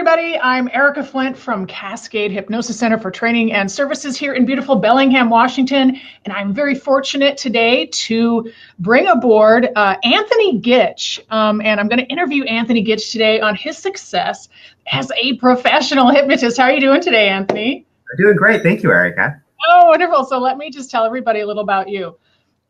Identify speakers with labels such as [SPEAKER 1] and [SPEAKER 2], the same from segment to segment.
[SPEAKER 1] everybody. I'm Erika Flint from Cascade Hypnosis Center for Training and Services here in beautiful Bellingham, Washington. And I'm very fortunate today to bring aboard Anthony Gitch. And I'm going to interview Anthony Gitch today on his success as a professional hypnotist. How are you doing today, Anthony?
[SPEAKER 2] I'm doing great. Thank you, Erika.
[SPEAKER 1] Oh, wonderful. So let me just tell everybody a little about you.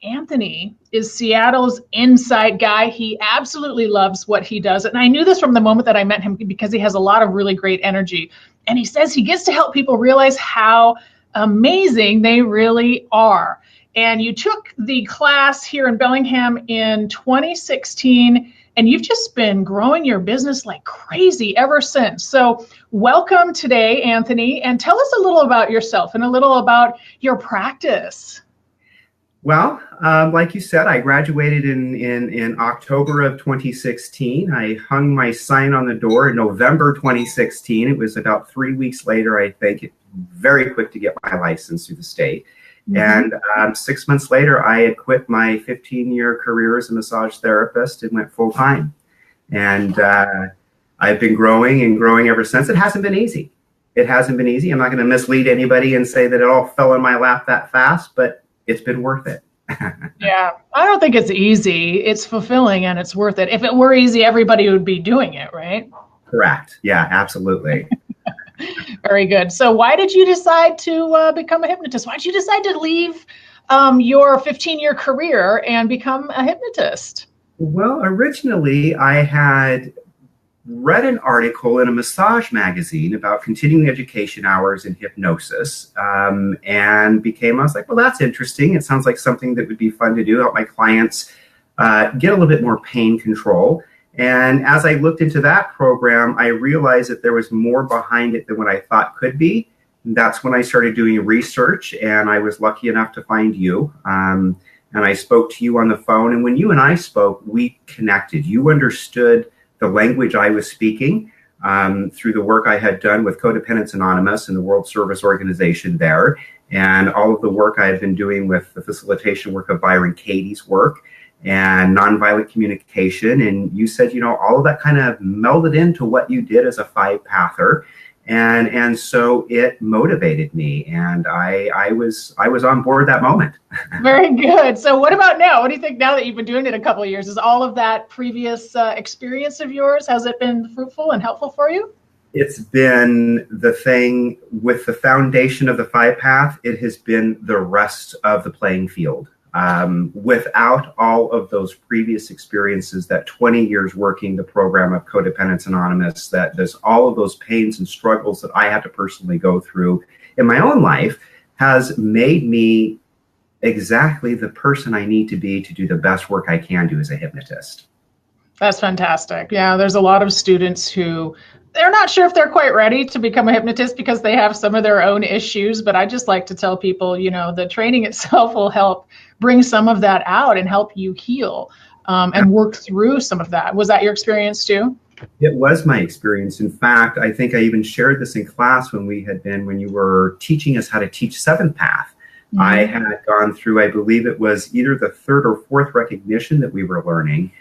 [SPEAKER 1] Anthony is Seattle's insight guy. He absolutely loves what he does. And I knew this from the moment that I met him because he has a lot of really great energy. And he says he gets to help people realize how amazing they really are. And you took the class here in Bellingham in 2016, and you've just been growing your business like crazy ever since. So welcome today, Anthony, and tell us a little about yourself and a little about your practice.
[SPEAKER 2] Well, like you said, I graduated in October of 2016. I hung my sign on the door in November 2016. It was about 3 weeks later, I think, very quick to get my license through the state. Mm-hmm. And 6 months later, I had quit my 15-year career as a massage therapist and went full-time. And I've been growing and growing ever since. It hasn't been easy. It hasn't been easy. I'm not going to mislead anybody and say that it all fell in my lap that fast, but it's been worth it.
[SPEAKER 1] Yeah, I don't think it's easy. It's fulfilling and it's worth it. If it were easy, everybody would be doing it, right?
[SPEAKER 2] Correct. Yeah, absolutely.
[SPEAKER 1] Very good. So why did you decide to become a hypnotist? Why did you decide to leave your 15-year career and become a hypnotist?
[SPEAKER 2] Well, originally I had read an article in a massage magazine about continuing education hours in hypnosis, and I was like, well, that's interesting. It sounds like something that would be fun to do, help my clients get a little bit more pain control. And as I looked into that program, I realized that there was more behind it than what I thought could be. And that's when I started doing research, and I was lucky enough to find you. And I spoke to you on the phone. And when you and I spoke, we connected. You understood the language I was speaking through the work I had done with Codependents Anonymous and the World Service Organization there, and all of the work I had been doing with the facilitation work of Byron Katie's work and nonviolent communication. And you said, you know, all of that kind of melded into what you did as a five-pather. And so it motivated me, and I was on board that moment.
[SPEAKER 1] Very good. So what about now? What do you think now that you've been doing it a couple of years? Is all of that previous experience of yours, has it been fruitful and helpful for you?
[SPEAKER 2] It's been the thing with the foundation of the five path. It has been the rest of the playing field. Without all of those previous experiences, that 20 years working the program of Codependents Anonymous, that there's all of those pains and struggles that I had to personally go through in my own life, has made me exactly the person I need to be to do the best work I can do as a hypnotist.
[SPEAKER 1] That's fantastic. Yeah, there's a lot of students who they're not sure if they're quite ready to become a hypnotist because they have some of their own issues. But I just like to tell people, you know, the training itself will help bring some of that out and help you heal and work through some of that. Was that your experience too?
[SPEAKER 2] It was my experience. In fact, I think I even shared this in class when you were teaching us how to teach seventh path. Mm-hmm. I had gone through, I believe it was either the third or fourth recognition that we were learning.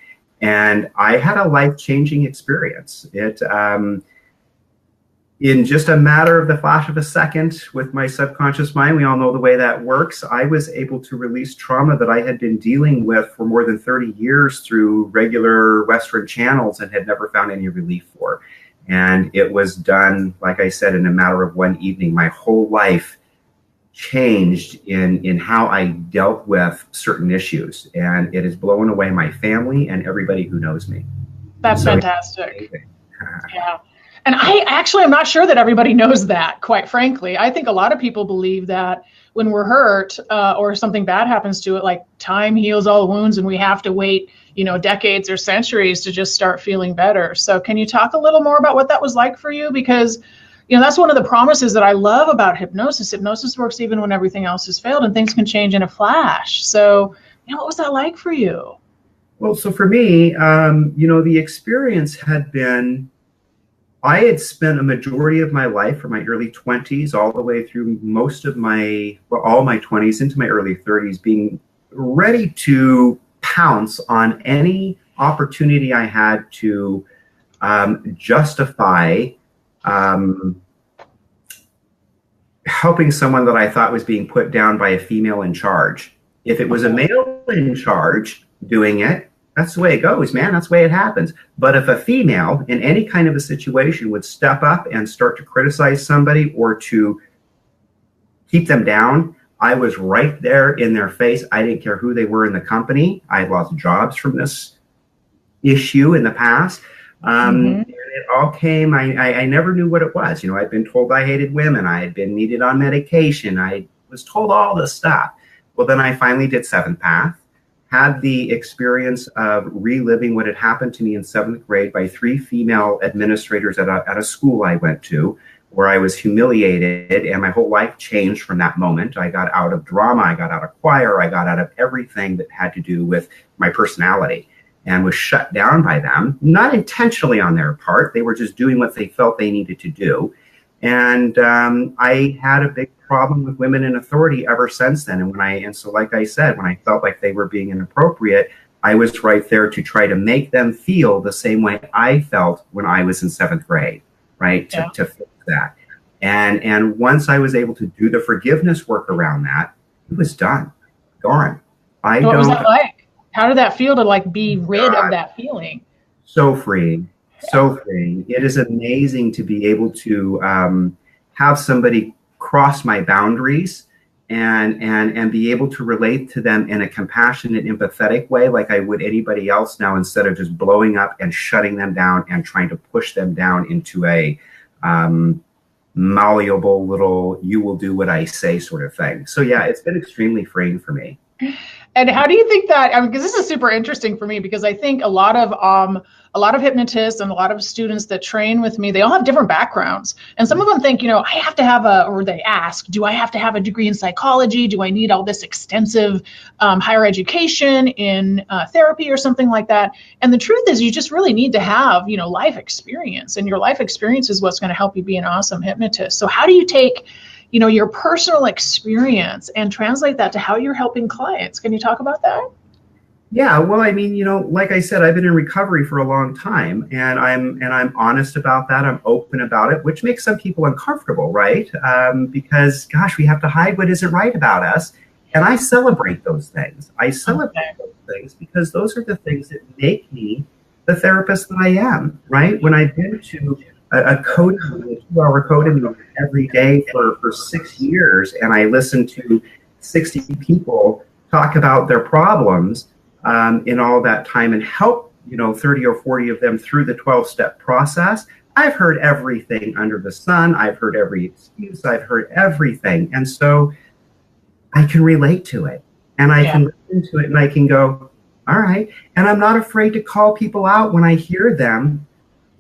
[SPEAKER 2] And I had a life-changing experience. It, in just a matter of the flash of a second with my subconscious mind, we all know the way that works, I was able to release trauma that I had been dealing with for more than 30 years through regular Western channels and had never found any relief for. And it was done, like I said, in a matter of one evening. My whole life changed in how I dealt with certain issues, and it has blown away my family and everybody who knows me.
[SPEAKER 1] That's fantastic. Yeah. And I'm not sure that everybody knows that, quite frankly. I think a lot of people believe that when we're hurt or something bad happens to it, like time heals all wounds and we have to wait, you know, decades or centuries to just start feeling better. So can you talk a little more about what that was like for you? Because you know, that's one of the promises that I love about hypnosis. Hypnosis works even when everything else has failed, and things can change in a flash. So, you know, what was that like for you?
[SPEAKER 2] Well, so for me, you know, the experience had been, I had spent a majority of my life from my early 20s all the way through all my 20s into my early 30s being ready to pounce on any opportunity I had to justify helping someone that I thought was being put down by a female in charge. If it was a male in charge doing it, that's the way it goes, man. That's the way it happens. But if a female in any kind of a situation would step up and start to criticize somebody or to keep them down, I was right there in their face. I didn't care who they were in the company. I had lost jobs from this issue in the past. And it all came, I never knew what it was. You know, I'd been told I hated women. I had been needed on medication. I was told all this stuff. Well, then I finally did Seventh Path, had the experience of reliving what had happened to me in 7th grade by 3 female administrators at a school I went to, where I was humiliated, and my whole life changed from that moment. I got out of drama, I got out of choir, I got out of everything that had to do with my personality, and was shut down by them, not intentionally on their part. They were just doing what they felt they needed to do. And I had a big problem with women in authority ever since then. And so like I said, when I felt like they were being inappropriate, I was right there to try to make them feel the same way I felt when I was in 7th grade, right? To fix that. And once I was able to do the forgiveness work around that, it was done, gone.
[SPEAKER 1] What was that like? How did that feel to like be rid of that feeling?
[SPEAKER 2] So freeing, so freeing. It is amazing to be able to have somebody cross my boundaries and be able to relate to them in a compassionate, empathetic way like I would anybody else now, instead of just blowing up and shutting them down and trying to push them down into a malleable little, you will do what I say sort of thing. So yeah, it's been extremely freeing for me.
[SPEAKER 1] And how do you think that, I mean, because this is super interesting for me, because I think a lot of hypnotists and a lot of students that train with me, they all have different backgrounds. And some of them think, you know, I have to have or they ask, do I have to have a degree in psychology? Do I need all this extensive higher education in therapy or something like that? And the truth is, you just really need to have, you know, life experience, and your life experience is what's going to help you be an awesome hypnotist. So how do you take, you know, your personal experience and translate that to how you're helping clients? Can you talk about that?
[SPEAKER 2] Yeah, well, I mean, you know, like I said, I've been in recovery for a long time, and I'm honest about that. I'm open about it, which makes some people uncomfortable, right? Because, gosh, we have to hide what isn't right about us. And I celebrate those things. I celebrate those things because those are the things that make me the therapist that I am, right? When I've been to a coding, a 2-hour coding every day for 6 years, and I listened to 60 people talk about their problems in all that time, and help, you know, 30 or 40 of them through the 12-step process. I've heard everything under the sun. I've heard every excuse. I've heard everything. And so I can relate to it, and I can listen to it, and I can go, all right. And I'm not afraid to call people out when I hear them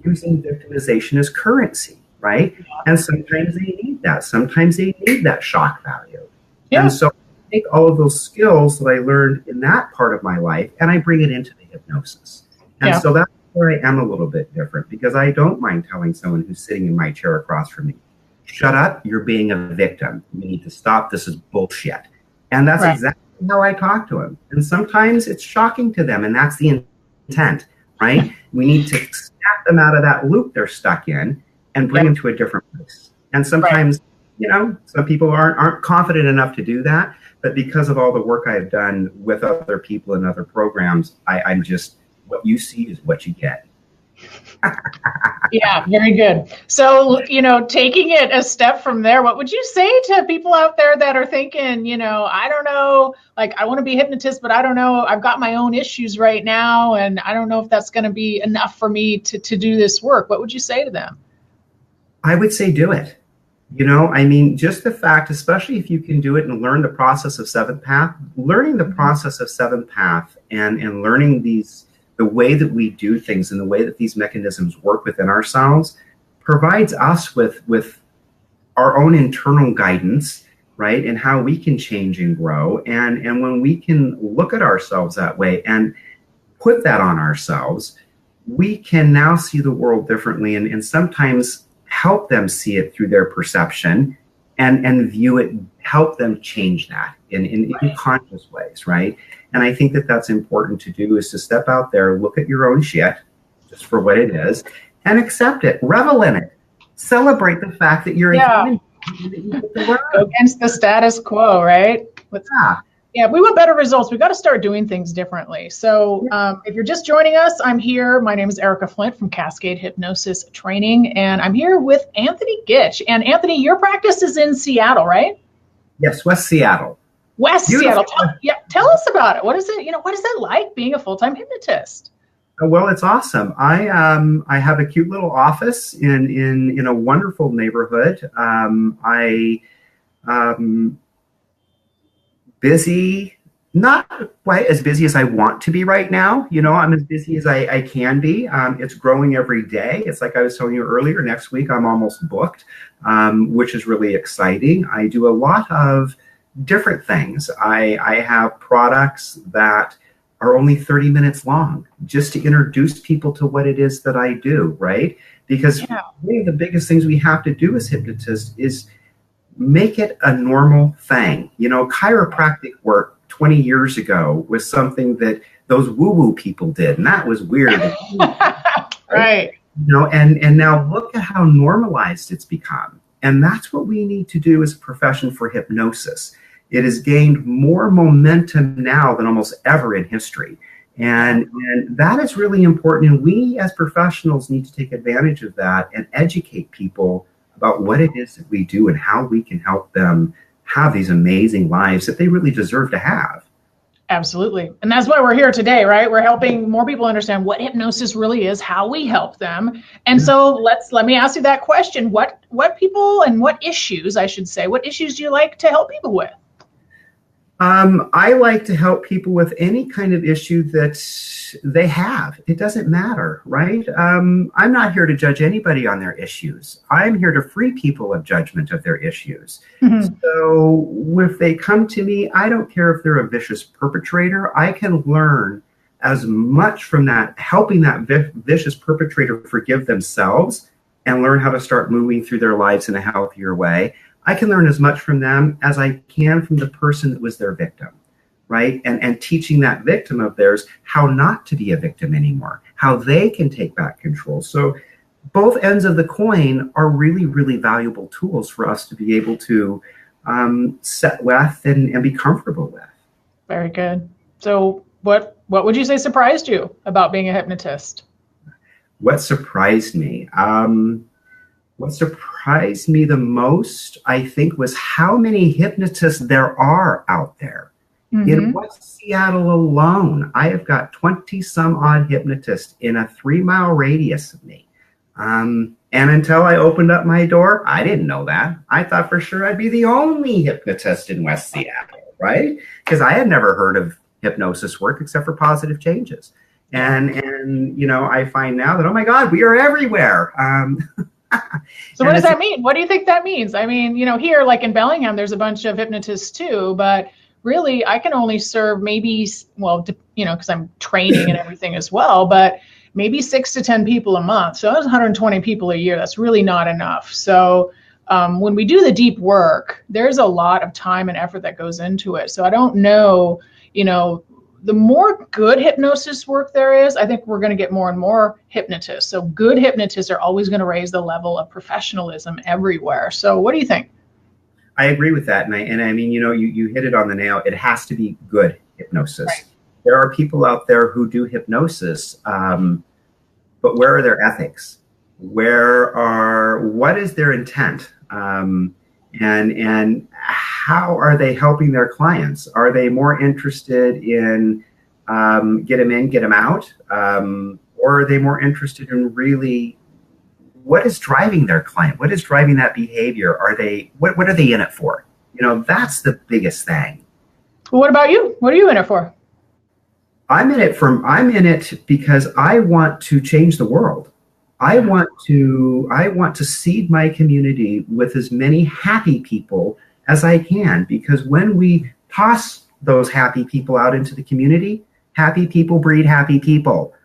[SPEAKER 2] using victimization as currency, right? And sometimes they need that. Sometimes they need that shock value. Yeah. And so I take all of those skills that I learned in that part of my life, and I bring it into the hypnosis. And so that's where I am a little bit different, because I don't mind telling someone who's sitting in my chair across from me, shut up, you're being a victim. You need to stop. This is bullshit. And that's exactly how I talk to them. And sometimes it's shocking to them, and that's the intent, right? We need to snap them out of that loop they're stuck in and bring them to a different place. And sometimes, you know, some people aren't confident enough to do that. But because of all the work I've done with other people and other programs, I'm just, what you see is what you get.
[SPEAKER 1] Yeah, very good. So, you know, taking it a step from there, what would you say to people out there that are thinking, you know, I don't know, like, I want to be a hypnotist, but I don't know, I've got my own issues right now, and I don't know if that's going to be enough for me to do this work. What would you say to them?
[SPEAKER 2] I would say do it. You know, I mean, just the fact, especially if you can do it and learn the process of 7th Path, learning the process of 7th Path and learning the way that we do things and the way that these mechanisms work within ourselves provides us with our own internal guidance, right? And how we can change and grow. And when we can look at ourselves that way and put that on ourselves, we can now see the world differently, and sometimes help them see it through their perception and view it, help them change that in conscious ways, right? And I think that that's important to do, is to step out there, look at your own shit just for what it is, and accept it, revel in it, celebrate the fact that you're a
[SPEAKER 1] Yeah.
[SPEAKER 2] human being and that you get to learn.
[SPEAKER 1] Go against the status quo, right? Yeah, we want better results. We've got to start doing things differently. So if you're just joining us, I'm here. My name is Erika Flint from Cascade Hypnosis Training, and I'm here with Anthony Gitch. And Anthony, your practice is in Seattle, right?
[SPEAKER 2] Yes, West Seattle.
[SPEAKER 1] West Seattle. Tell us about it. What is it? What is that like being a full-time hypnotist?
[SPEAKER 2] Well, it's awesome. I have a cute little office in a wonderful neighborhood. Busy, not quite as busy as I want to be right now. I'm as busy as I can be. It's growing every day. It's like I was telling you earlier, next week I'm almost booked, which is really exciting. I do a lot of different things. I have products that are only 30 minutes long just to introduce people to what it is that I do, right? Because one of the biggest things we have to do as hypnotists is make it a normal thing. Chiropractic work 20 years ago was something that those woo-woo people did, and that was weird.
[SPEAKER 1] Right.
[SPEAKER 2] And now look at how normalized it's become. And that's what we need to do as a profession for hypnosis. It has gained more momentum now than almost ever in history. And that is really important. And we as professionals need to take advantage of that and educate people about what it is that we do and how we can help them have these amazing lives that they really deserve to have.
[SPEAKER 1] Absolutely. And that's why we're here today, right? We're helping more people understand what hypnosis really is, how we help them. And so let me ask you that question. What people and what issues, I should say, what issues do you like to help people with?
[SPEAKER 2] I like to help people with any kind of issue that they have. It doesn't matter, right? I'm not here to judge anybody on their issues. I'm here to free people of judgment of their issues. Mm-hmm. So if they come to me, I don't care if they're a vicious perpetrator. I can learn as much from that, helping that vicious perpetrator forgive themselves and learn how to start moving through their lives in a healthier way. I can learn as much from them as I can from the person that was their victim, right? And teaching that victim of theirs how not to be a victim anymore, how they can take back control. So both ends of the coin are really, really valuable tools for us to be able to set with and be comfortable with.
[SPEAKER 1] Very good. So what would you say surprised you about being a hypnotist?
[SPEAKER 2] What surprised me? What surprised me the most, I think, was how many hypnotists there are out there. Mm-hmm. In West Seattle alone, I have got 20 some odd hypnotists in a 3-mile radius of me. And until I opened up my door, I didn't know that. I thought for sure I'd be the only hypnotist in West Seattle, right? Because I had never heard of hypnosis work except for positive changes. And I find now that, oh my God, we are everywhere.
[SPEAKER 1] So what does that mean? What do you think that means? I mean, here, like in Bellingham, there's a bunch of hypnotists too, but really I can only serve maybe, because I'm training and everything as well, but maybe 6 to 10 people a month. So that's 120 people a year. That's really not enough. So when we do the deep work, there's a lot of time and effort that goes into it. So I don't know, the more good hypnosis work there is, I think we're going to get more and more hypnotists. So good hypnotists are always going to raise the level of professionalism everywhere. So what do you think?
[SPEAKER 2] I agree with that. And I mean, you hit it on the nail. It has to be good hypnosis. Right. There are people out there who do hypnosis, but where are their ethics? What is their intent? And how are they helping their clients? Are they more interested in get them in, get them out? Or are they more interested in really what is driving their client? What is driving that behavior? What are they in it for? That's the biggest thing.
[SPEAKER 1] Well, what about you? What are you in it for?
[SPEAKER 2] I'm in it because I want to change the world. I want to seed my community with as many happy people as I can, because when we toss those happy people out into the community, happy people breed happy people.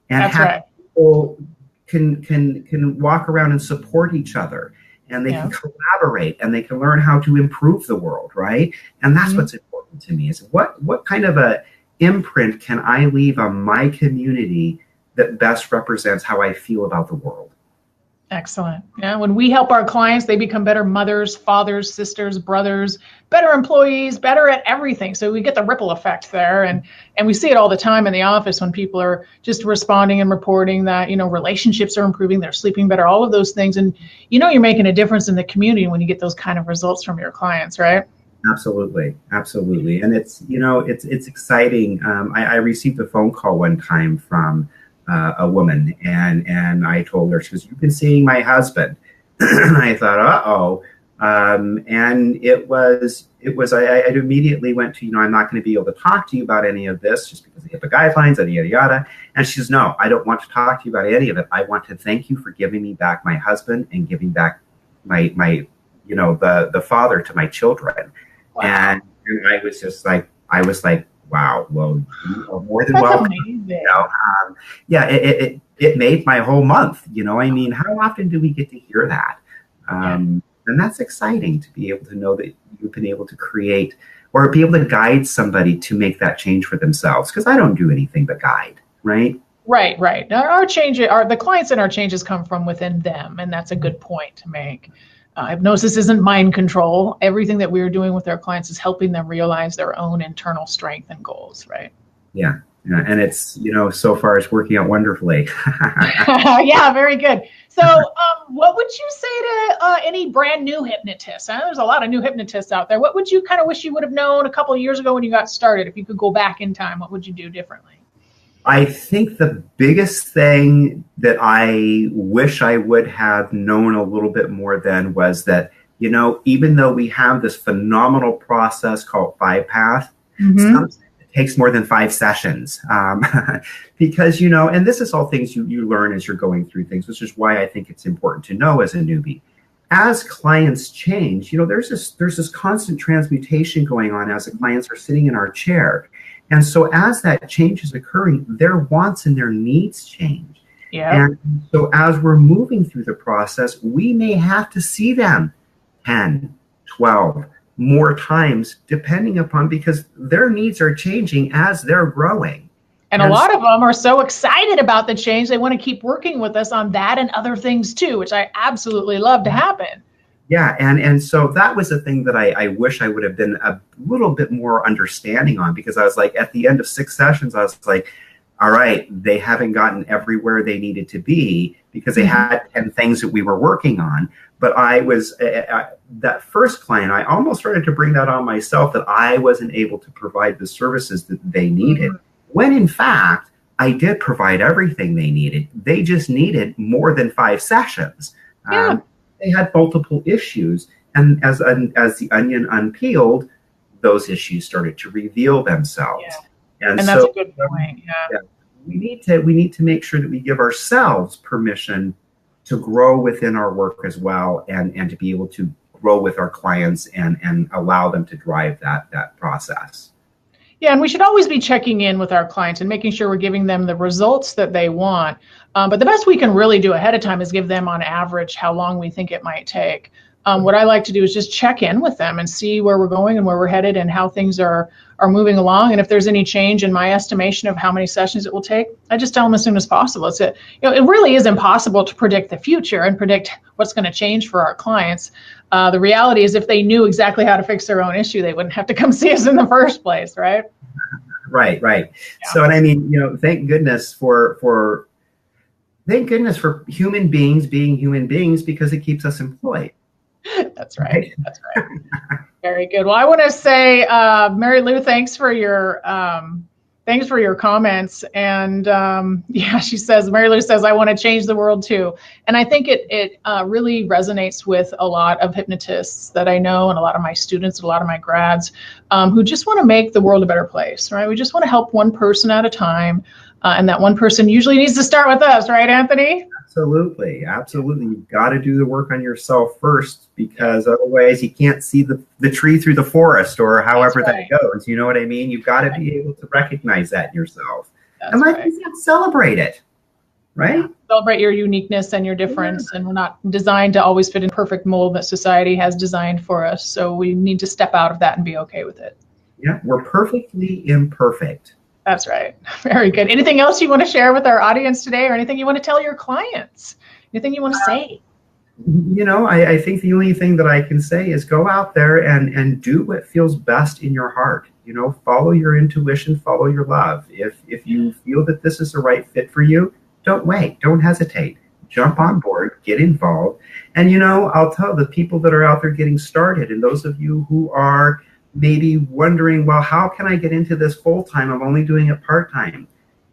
[SPEAKER 2] And
[SPEAKER 1] that's
[SPEAKER 2] happy
[SPEAKER 1] right.
[SPEAKER 2] people can walk around and support each other, and they can collaborate, and they can learn how to improve the world, right? And that's what's important to me, is what kind of a imprint can I leave on my community that best represents how I feel about the world.
[SPEAKER 1] Excellent. Yeah, when we help our clients, they become better mothers, fathers, sisters, brothers, better employees, better at everything. So we get the ripple effect there, and we see it all the time in the office when people are just responding and reporting that, relationships are improving, they're sleeping better, all of those things. And you're making a difference in the community when you get those kind of results from your clients, right?
[SPEAKER 2] Absolutely, absolutely. And it's exciting. I received a phone call one time from a woman, and I told her, she goes, "You've been seeing my husband." I thought, uh-oh. And I immediately went to, I'm not going to be able to talk to you about any of this just because of HIPAA guidelines, yada, yada. And she says, "No, I don't want to talk to you about any of it. I want to thank you for giving me back my husband and giving back the father to my children." Wow. And I was like, wow, well, you are more than
[SPEAKER 1] That's
[SPEAKER 2] welcome.
[SPEAKER 1] Amazing.
[SPEAKER 2] It made my whole month. I mean, how often do we get to hear that? And that's exciting to be able to know that you've been able to create or be able to guide somebody to make that change for themselves. Because I don't do anything but guide, right?
[SPEAKER 1] Right. The clients and our changes come from within them, and that's a good point to make. Hypnosis isn't mind control. Everything that we're doing with our clients is helping them realize their own internal strength and goals, right?
[SPEAKER 2] Yeah. And it's, so far it's working out wonderfully.
[SPEAKER 1] Yeah, very good. So what would you say to any brand new hypnotists? There's a lot of new hypnotists out there. What would you kind of wish you would have known a couple of years ago when you got started? If you could go back in time, what would you do differently?
[SPEAKER 2] I think the biggest thing that I wish I would have known a little bit more then was that, even though we have this phenomenal process called 5-Path, sometimes it takes more than 5 sessions. Because, and this is all things you learn as you're going through things, which is why I think it's important to know as a newbie. As clients change, there's this constant transmutation going on as the clients are sitting in our chair. And so as that change is occurring, their wants and their needs change. Yeah. And so as we're moving through the process, we may have to see them 10, 12 more times, depending upon, because their needs are changing as they're growing.
[SPEAKER 1] And a lot of them are so excited about the change, they want to keep working with us on that and other things too, which I absolutely love to happen.
[SPEAKER 2] Yeah, and so that was a thing that I wish I would have been a little bit more understanding on, because I was like, at the end of 6 sessions, I was like, all right, they haven't gotten everywhere they needed to be because they had 10 things that we were working on. But I was, that first client, I almost started to bring that on myself, that I wasn't able to provide the services that they needed. When in fact, I did provide everything they needed. They just needed more than 5 sessions.
[SPEAKER 1] Yeah.
[SPEAKER 2] They had multiple issues, and as the onion unpeeled, those issues started to reveal themselves.
[SPEAKER 1] Yeah. And that's a good point. Yeah.
[SPEAKER 2] We need to make sure that we give ourselves permission to grow within our work as well, and to be able to grow with our clients and allow them to drive that process.
[SPEAKER 1] Yeah, and we should always be checking in with our clients and making sure we're giving them the results that they want. But the best we can really do ahead of time is give them on average how long we think it might take. What I like to do is just check in with them and see where we're going and where we're headed and how things are moving along. And if there's any change in my estimation of how many sessions it will take, I just tell them as soon as possible. It really is impossible to predict the future and predict what's going to change for our clients. The reality is, if they knew exactly how to fix their own issue, they wouldn't have to come see us in the first place, right?
[SPEAKER 2] Right. Yeah. So, and I mean, thank goodness for human beings being human beings, because it keeps us employed.
[SPEAKER 1] That's right. Very good. Well, I want to say, Mary Lou, thanks for your comments. And she says, Mary Lou says, I want to change the world too. And I think it really resonates with a lot of hypnotists that I know, and a lot of my students, a lot of my grads, who just want to make the world a better place, right? We just want to help one person at a time. And that one person usually needs to start with us, right, Anthony?
[SPEAKER 2] Absolutely. You've got to do the work on yourself first, because otherwise you can't see the tree through the forest, or however that goes. You know what I mean? You've got to be able to recognize that in yourself. And like you said, celebrate it, right? Yeah.
[SPEAKER 1] Celebrate your uniqueness and your difference. Yeah. And we're not designed to always fit in perfect mold that society has designed for us. So we need to step out of that and be okay with it.
[SPEAKER 2] Yeah, we're perfectly imperfect.
[SPEAKER 1] That's right. Very good. Anything else you want to share with our audience today, or anything you want to tell your clients? Anything you want to say?
[SPEAKER 2] I think the only thing that I can say is go out there and do what feels best in your heart. Follow your intuition, follow your love. If you feel that this is the right fit for you, don't wait, don't hesitate. Jump on board, get involved. And, I'll tell the people that are out there getting started, and those of you who are maybe wondering, well, how can I get into this full time? I'm only doing it part time.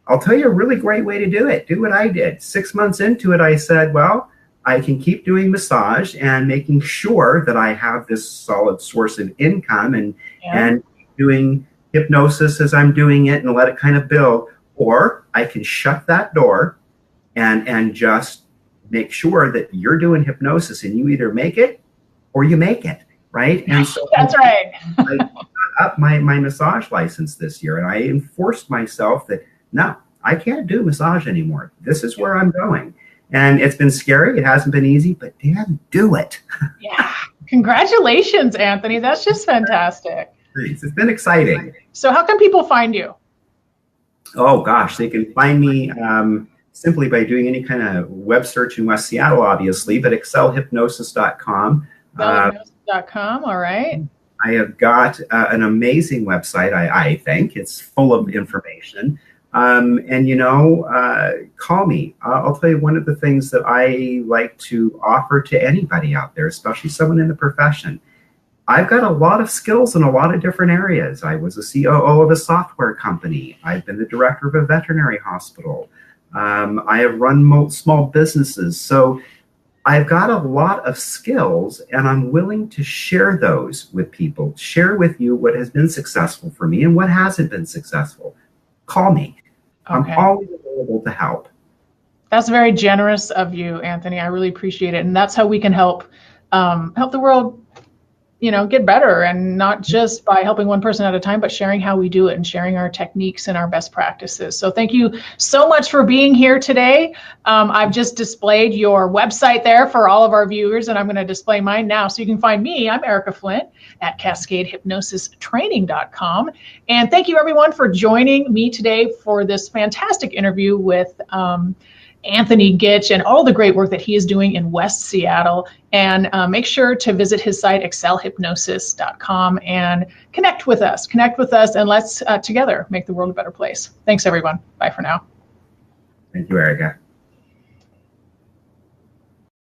[SPEAKER 2] I'll tell you a really great way to do it. Do what I did. 6 months into it, I said, well, I can keep doing massage and making sure that I have this solid source of income and doing hypnosis as I'm doing it and let it kind of build. Or I can shut that door and just make sure that you're doing hypnosis and you either make it or you make it, right? And so
[SPEAKER 1] that's right.
[SPEAKER 2] I got up my massage license this year, and I enforced myself that, no, I can't do massage anymore. This is where I'm going. And it's been scary. It hasn't been easy, but damn, do it.
[SPEAKER 1] Yeah. Congratulations, Anthony. That's just fantastic.
[SPEAKER 2] Thanks. It's been exciting.
[SPEAKER 1] So how can people find you?
[SPEAKER 2] Oh, gosh. They can find me simply by doing any kind of web search in West Seattle, obviously, but excelhypnosis.com.
[SPEAKER 1] Excelhypnosis.com. All right.
[SPEAKER 2] I have got an amazing website, I think. It's full of information. Call me. I'll tell you, one of the things that I like to offer to anybody out there, especially someone in the profession, I've got a lot of skills in a lot of different areas. I was a COO of a software company. I've been the director of a veterinary hospital. I have run small businesses. So I've got a lot of skills, and I'm willing to share those with people, share with you what has been successful for me and what hasn't been successul. Call me. Okay. I'm always available to help.
[SPEAKER 1] That's very generous of you, Anthony. I really appreciate it. And that's how we can help the world, get better, and not just by helping one person at a time, but sharing how we do it and sharing our techniques and our best practices. So thank you so much for being here today. I've just displayed your website there for all of our viewers, and I'm going to display mine now. So you can find me. I'm Erika Flint at CascadeHypnosisTraining.com. And thank you, everyone, for joining me today for this fantastic interview with Anthony Gitch and all the great work that he is doing in West Seattle. And make sure to visit his site, excelhypnosis.com, and connect with us, and let's together make the world a better place. Thanks, everyone. Bye for now.
[SPEAKER 2] Thank you, Erika.